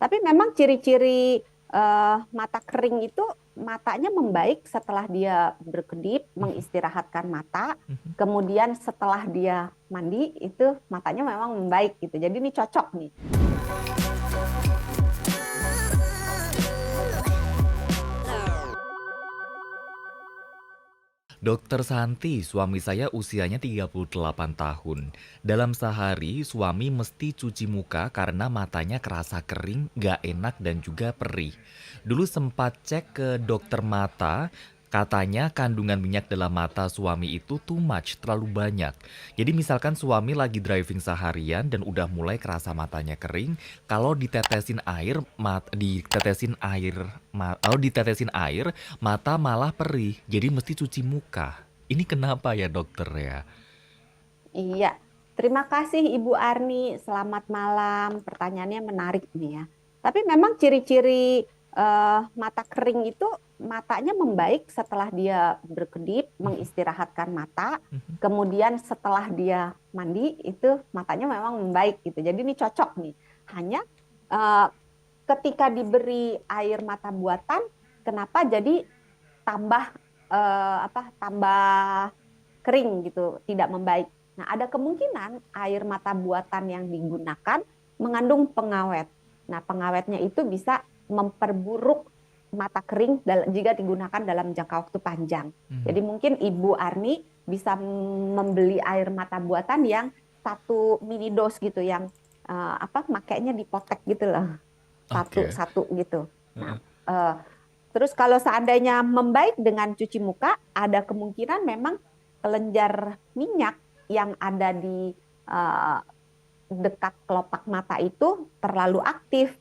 Tapi memang ciri-ciri mata kering itu matanya membaik setelah dia berkedip, mengistirahatkan mata. Mhm. Kemudian setelah dia mandi itu matanya memang membaik gitu. Jadi ini cocok nih. Dokter Santi, suami saya usianya 38 tahun. Dalam sehari, suami mesti cuci muka karena matanya kerasa kering, gak enak dan juga perih. Dulu sempat cek ke dokter mata, katanya kandungan minyak dalam mata suami itu too much, terlalu banyak. Jadi misalkan suami lagi driving seharian dan udah mulai kerasa matanya kering, kalau ditetesin air, kalau ditetesin air, mata malah perih, jadi mesti cuci muka. Ini kenapa ya dokter ya? Iya, terima kasih Ibu Arni. Selamat malam. Pertanyaannya menarik nih ya. Tapi memang ciri-ciri mata kering itu matanya membaik setelah dia berkedip, mengistirahatkan mata. Mhm. Kemudian setelah dia mandi itu matanya memang membaik gitu. Jadi ini cocok nih. Hanya eh, ketika diberi air mata buatan, kenapa jadi tambah tambah kering gitu, tidak membaik. Nah, ada kemungkinan air mata buatan yang digunakan mengandung pengawet. Nah, pengawetnya itu bisa memperburuk mata kering jika digunakan dalam jangka waktu panjang. Hmm. Jadi mungkin Ibu Arni bisa membeli air mata buatan yang 1 mini dos gitu, yang makainya dipotek gitu loh, satu Oke. satu gitu. Nah, Heeh. eh, terus kalau seandainya membaik dengan cuci muka, ada kemungkinan memang kelenjar minyak yang ada di eh, dekat kelopak mata itu terlalu aktif.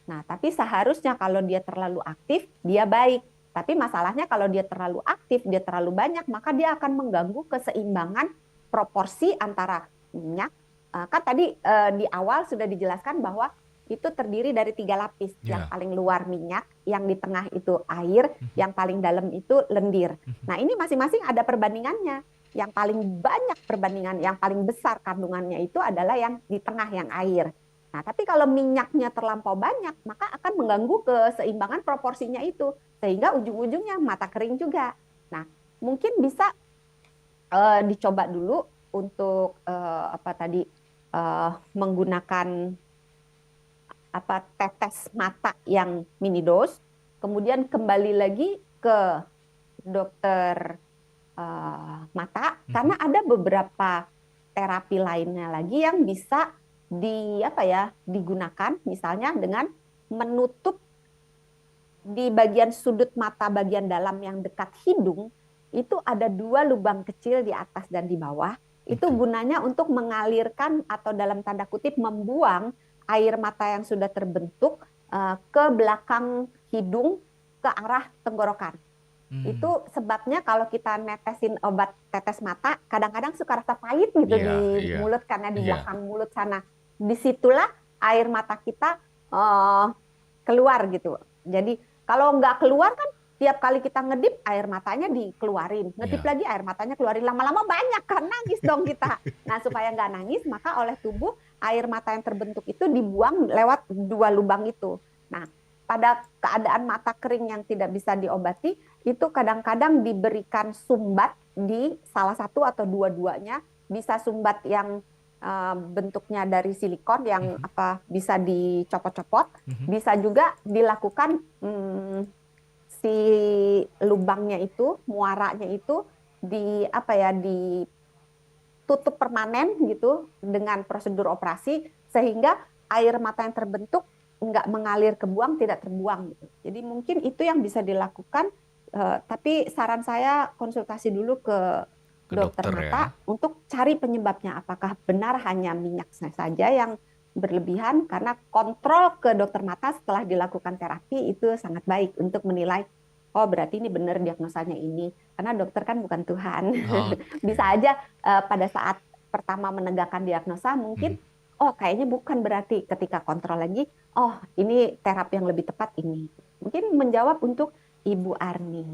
Nah, tapi seharusnya kalau dia terlalu aktif, dia baik. Tapi masalahnya kalau dia terlalu aktif, dia terlalu banyak, maka dia akan mengganggu keseimbangan proporsi antara minyak. Kan tadi di awal sudah dijelaskan bahwa itu terdiri dari 3 lapis. Yang Ya. paling luar minyak, yang di tengah itu air, Mhm. yang paling dalam itu lendir. Mhm. Nah, ini masing-masing ada perbandingannya. Yang paling banyak perbandingan, yang paling besar kandungannya itu adalah yang di tengah, yang air. Nah, tapi kalau minyaknya terlampau banyak, maka akan mengganggu keseimbangan proporsinya itu, sehingga ujung-ujungnya mata kering juga. Nah, mungkin bisa dicoba dulu untuk menggunakan tetes mata yang mini dos, kemudian kembali lagi ke dokter mata, Mhm. karena ada beberapa terapi lainnya lagi yang bisa digunakan, misalnya dengan menutup di bagian sudut mata bagian dalam yang dekat hidung. Itu ada 2 lubang kecil di atas dan di bawah. Itu Oke. gunanya untuk mengalirkan atau dalam tanda kutip membuang air mata yang sudah terbentuk ke belakang hidung, ke arah tenggorokan. Hmm. Itu sebabnya kalau kita netesin obat tetes mata, kadang-kadang suka rasa pahit gitu Iya, di iya, mulut, karena di iya. belakang mulut sana. Disitulah air mata kita eh, keluar gitu. Jadi kalau nggak keluar kan, tiap kali kita ngedip air matanya dikeluarin, ngedip Iya. lagi air matanya keluarin, lama-lama banyak kan, nangis dong kita. Nah, supaya nggak nangis, maka oleh tubuh air mata yang terbentuk itu dibuang lewat 2 lubang itu. Nah, pada keadaan mata kering yang tidak bisa diobati, itu kadang-kadang diberikan sumbat di salah satu atau dua-duanya. Bisa sumbat yang bentuknya dari silikon yang Mhm. bisa dicopot-copot, Mhm. bisa juga dilakukan si lubangnya itu, muaranya itu ditutup permanen gitu dengan prosedur operasi, sehingga air mata yang terbentuk nggak mengalir ke buang, tidak terbuang gitu. Jadi mungkin itu yang bisa dilakukan, tapi saran saya konsultasi dulu ke Ke dokter dokter ya. mata untuk cari penyebabnya. Apakah benar hanya minyak saja yang berlebihan? Karena kontrol ke dokter mata setelah dilakukan terapi itu sangat baik untuk menilai, oh berarti ini benar diagnosanya ini. Karena dokter kan bukan Tuhan. Bisa Oke. aja pada saat pertama menegakkan diagnosa mungkin, Mhm. oh kayaknya bukan, berarti ketika kontrol lagi, oh ini terapi yang lebih tepat ini. Mungkin menjawab untuk Ibu Arni.